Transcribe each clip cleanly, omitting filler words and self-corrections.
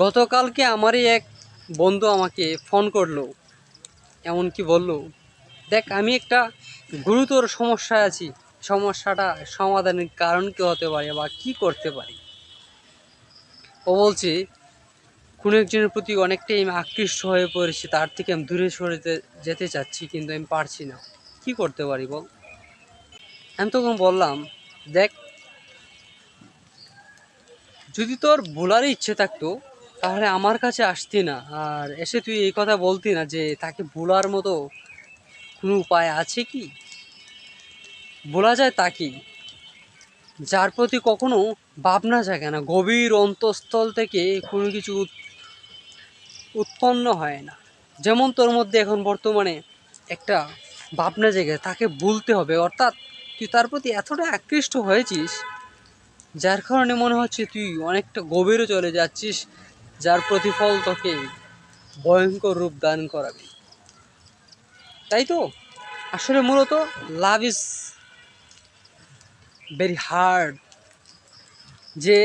গতকালকে আমারই এক বন্ধু আমাকে ফোন করলো, এমনকি বলল, দেখ আমি একটা গুরুতর সমস্যায় আছি, সমস্যাটা সমাধানের কারণ কী হতে পারে বা কী করতে পারি। ও বলছে কোনো একজনের প্রতি অনেকটাই আমি আকৃষ্ট হয়ে পড়েছি, তার থেকে আমি দূরে সরে যেতে চাচ্ছি, কিন্তু আমি পারছি না। কি করতে পারি বল? আমি তখন বললাম, দেখ যদি তোর ভোলারই ইচ্ছে থাকতো তাহলে আমার কাছে আসতি না, আর এসে তুই এই কথা বলতি না যে তাকে ভোলার মতো কোনো উপায় আছে কি। বলা যায় তাকেই যার প্রতি কখনো ভাবনা জাগে না, গভীর অন্তঃস্থল থেকে কোনো কিছু উৎপন্ন হয় না। যেমন তোর মধ্যে এখন বর্তমানে একটা ভাবনা জেগে তাকে ভুলতে হবে, অর্থাৎ তুই তার প্রতি এতটা আকৃষ্ট হয়েছিস যার কারণে মনে হচ্ছে তুই অনেকটা গভীরে চলে যাচ্ছিস, যার প্রতিফল তোকে ভয়ঙ্কর রূপ দান করাবে। তাই তো আসলে মূলত লাভ ইজ ভেরি হার্ড, যে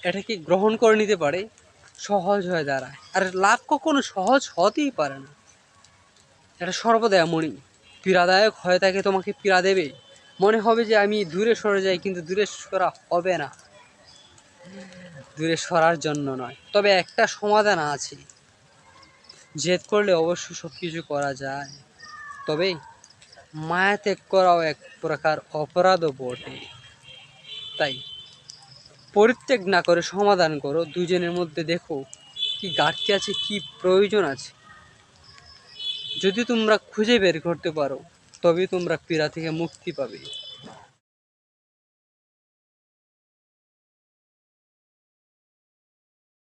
এটাকে গ্রহণ করে নিতে পারে সহজ হয়ে দাঁড়ায়। আর লাভ কখনো সহজ হতেই পারে না, এটা সর্বদা এমনই পীড়াদায়ক হয়ে থাকে। তোমাকে পীড়া দেবে, মনে হবে যে আমি দূরে সরে যাই, কিন্তু দূরে সরা হবে না। দূরে সরার জন্য নয়, তবে একটা সমাধান আছে, জেদ করলে অবশ্য সব কিছু করা যায়, তবে মায়া ত্যাগ করাও এক প্রকার অপরাধও বটে। তাই পরিত্যাগ না করে সমাধান করো, দুজনের মধ্যে দেখো কি ঘাটতি আছে, কি প্রয়োজন আছে। যদি তোমরা খুঁজে বের করতে পারো তবে তোমরা পীড়া থেকে মুক্তি পাবে।